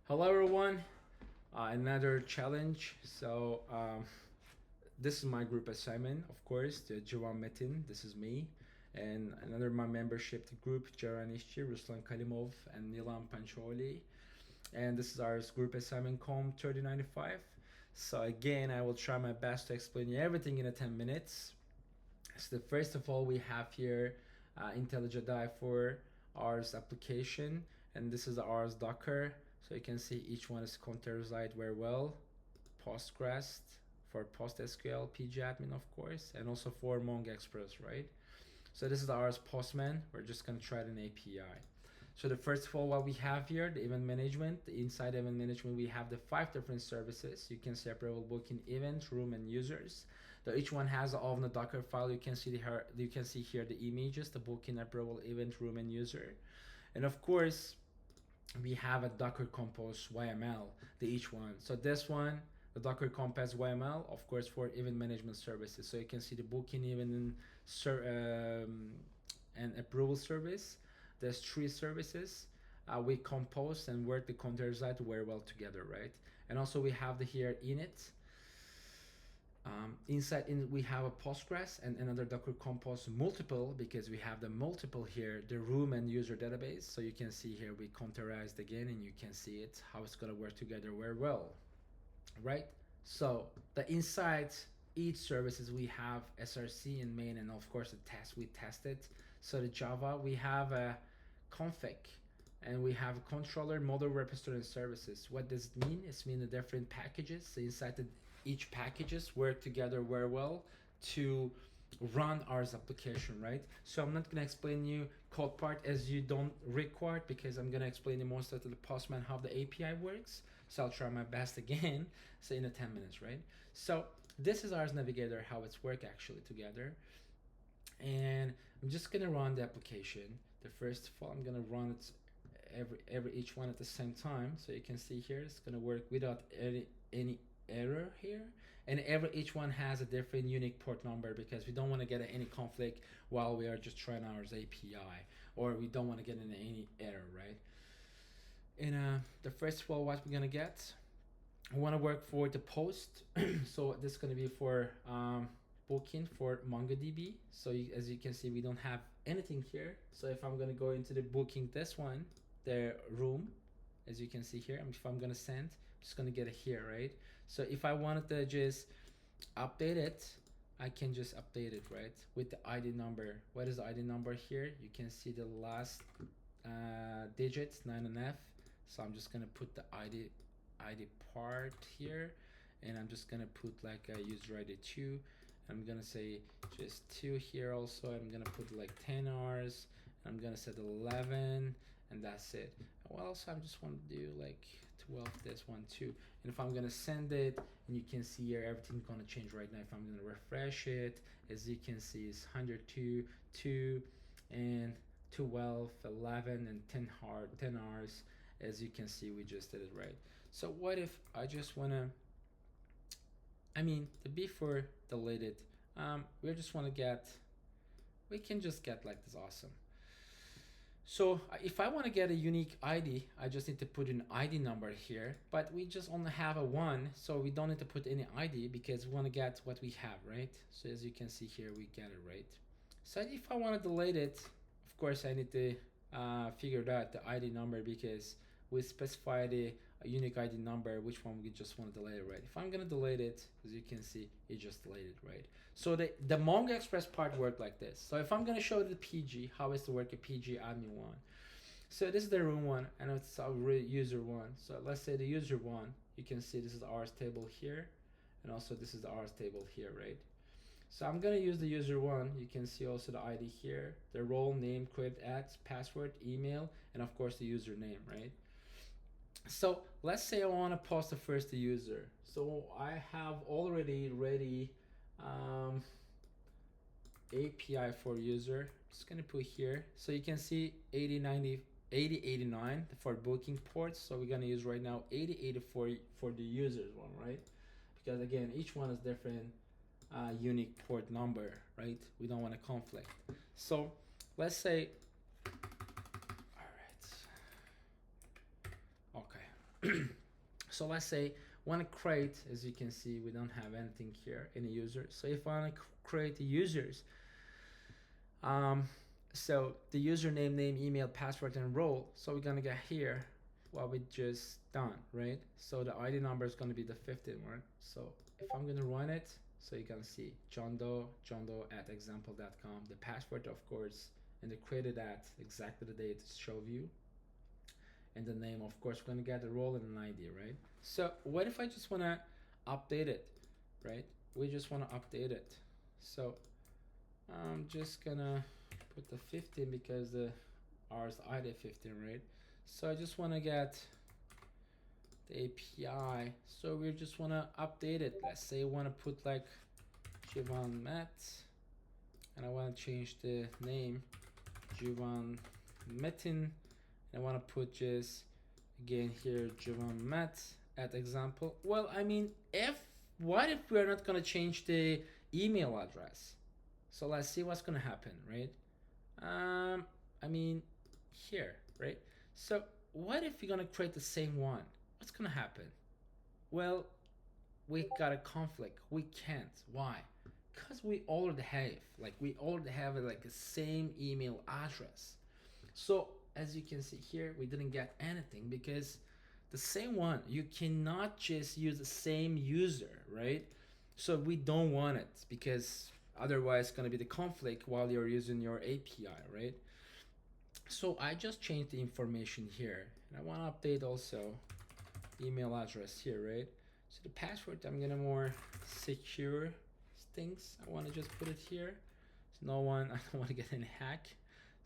Hello everyone, another challenge. This is my group assignment, of course, the Javan Metin, this is me, and another my membership the group, Jaran Ishchi, Ruslan Kalimov, and Nilam Pancholi. And this is our group assignment COM 3095. So again, I will try my best to explain you everything in 10 minutes. So first of all, we have here IntelliJ Die for Rs application, and this is the Rs Docker. So you can see each one is containerized very well. Postgres for PostSQL, pgadmin of course, and also for MongoExpress, right? So this is the Rs Postman. We're just gonna try an API. So the first of all, what we have here, the event management. Inside event management, we have the 5 different services. You can separate booking event, room, and users. So each one has all of the Docker file. You can see here the images, the booking, approval, event, room, and user. And of course, we have a Docker Compose YML, the each one. So this one, the Docker Compose YML, of course, for event management services. So you can see the booking, event, and approval service. There's 3 services. We compose and work the containers very well together, right? And also we have here init. Inside we have a Postgres and another Docker Compose multiple, because we have the multiple here, the room and user database. So you can see here we containerized again, and you can see it how it's gonna work together very well, right? So the inside each services we have src and main, and of course the test we tested. So the Java we have a config, and we have a controller, model, repository, and services. What does it mean? It means the different packages. So inside each packages work together very well to run our application, right? So I'm not gonna explain you code part as you don't require, because I'm gonna explain you most of the Postman how the API works. So I'll try my best again. So in 10 minutes, right? So this is Rs Navigator, how it's work actually together. And I'm just gonna run the application. The first of all, I'm gonna run it each one at the same time. So you can see here it's gonna work without any error here, and each one has a different unique port number, because we don't want to get any conflict while we are just trying our API, or we don't want to get into any error, right? And the first of all, what we're gonna get, we want to work for the post. So this is gonna be for booking for MongoDB. So as you can see, we don't have anything here. So if I'm gonna go into the booking, this one, the room, as you can see here, if I'm gonna send, I'm just gonna get it here, right? So if I wanted to just update it, I can just update it, right? With the ID number. What is the ID number here? You can see the last digits, 9 and F. So I'm just gonna put the ID part here, and I'm just gonna put like a user ID 2. I'm gonna say just 2 here also. I'm gonna put like 10 hours. I'm gonna set 11, and that's it. Well, also I just want to do like 12 this one too. And if I'm gonna send it, and you can see here everything's gonna change right now. If I'm gonna refresh it, as you can see, it's 102, 2, and 12, 11, and 10 hours. As you can see, we just did it, right? So what if I just wanna, the before deleted, we just want to get, we can just get like this, awesome. So if I want to get a unique ID, I just need to put an ID number here, but we just only have a 1, so we don't need to put any ID, because we want to get what we have, right? So as you can see here, we get it, right? So if I want to delete it, of course I need to figure out the ID number, because we specify the unique ID number, which one we just want to delete it, right? If I'm gonna delete it, as you can see, it just deleted, right? So the MongoExpress part worked like this. So if I'm gonna show the PG, how is to work a PG admin one. So this is the room one, and it's our user one. So let's say the user one, you can see this is the Rs table here, and also this is the Rs table here, right? So I'm gonna use the user one. You can see also the ID here, the role, name, crypt, ads, password, email, and of course the username, right? So let's say I want to post the first user. So I have already ready API for user. I'm just gonna put here. So you can see 8090, 8089 for booking ports. So we're gonna use right now 8084 for the users one, right? Because again, each one is different unique port number, right? We don't want a conflict. So let's say, all right, okay. So let's say want to create, as you can see, we don't have anything here, any users. So if I want to create the users, so the username, name, email, password, and role. So we're gonna get here what we just done, right? So the ID number is gonna be the 15 one. So if I'm gonna run it, so you can see John Doe at example.com. The password, of course, and the created at exactly the date show view. And the name, of course, we're gonna get a role and an ID, right? So what if I just wanna update it, right? We just wanna update it. So I'm just gonna put the 15 because the ours ID 15, right? So I just wanna get the API. So we just wanna update it. Let's say I wanna put like Jivan Matt, and I wanna change the name Jivan Metin. I want to put just again here Jivan Matt at example. Well, I mean, what if we're not gonna change the email address? So let's see what's gonna happen, right? I mean, here, right? So what if we're gonna create the same one? What's gonna happen? Well, we got a conflict. We can't. Why? Because we already have like the same email address. So as you can see here, we didn't get anything because the same one, you cannot just use the same user, right? So we don't want it because otherwise it's gonna be the conflict while you're using your API, right? So I just changed the information here, and I want to update also email address here, right? So the password, I'm gonna more secure things. I want to just put it here. So no one, I don't want to get any hack.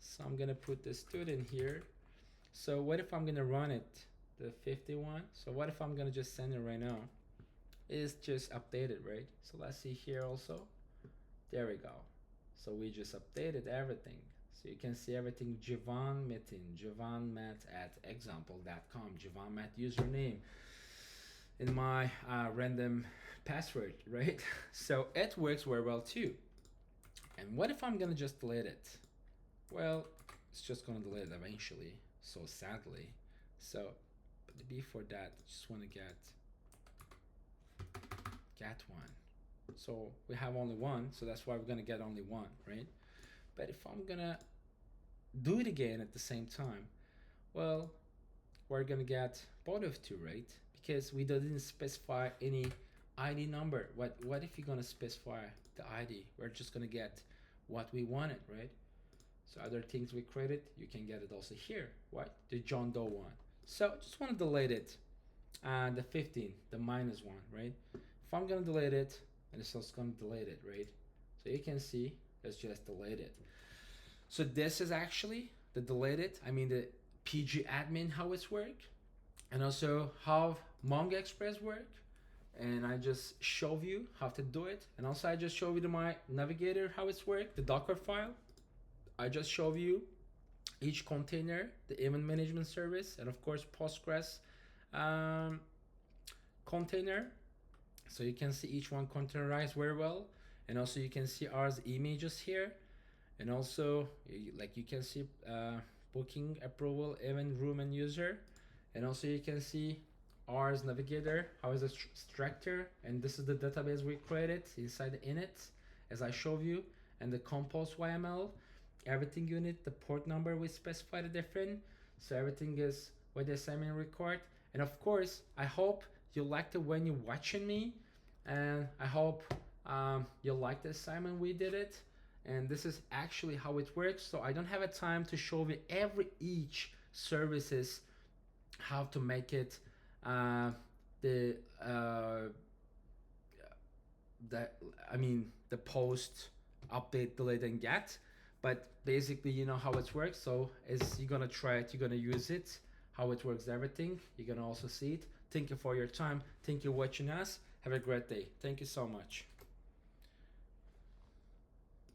So I'm gonna put the student here. So what if I'm gonna run it, the 51? So what if I'm gonna just send it right now? It's just updated, right? So let's see here also. There we go. So we just updated everything. So you can see everything. Jivan Metin, Jivan Matt at example.com, Jivan Matt username in my random password, right? So it works very well too. And what if I'm gonna just delete it? Well, it's just gonna delete it eventually, so sadly. So, but before that, I just wanna get one. So we have only one, so that's why we're gonna get only one, right? But if I'm gonna do it again at the same time, well, we're gonna get both of two, right? Because we didn't specify any ID number. What if you're gonna specify the ID? We're just gonna get what we wanted, right? So other things we created, you can get it also here. What? The John Doe one. So just want to delete it. The 15, the minus one, right? If I'm gonna delete it, and it's also gonna delete it, right? So you can see, let's just delete it. So this is actually the deleted, I mean the PG admin, how it's work, and also how Mongo Express work. And I just show you how to do it. And also I just show you my navigator, how it's work, the Docker file. I just show you each container, the event management service, and of course Postgres container. So you can see each one containerized very well. And also you can see ours images here. And also like you can see booking, approval, event, room, and user. And also you can see ours navigator, how is the structure. And this is the database we created inside the init, as I showed you, and the compose YML. Everything you need, the port number we specified different, so everything is with the assignment record. And of course, I hope you liked it when you're watching me, and I hope you liked the assignment we did it. And this is actually how it works. So I don't have a time to show you each services, how to make it the post, update, delete, and get. But basically, you know how it works. So as you're gonna try it, you're gonna use it, how it works, everything. You're gonna also see it. Thank you for your time. Thank you for watching us. Have a great day. Thank you so much.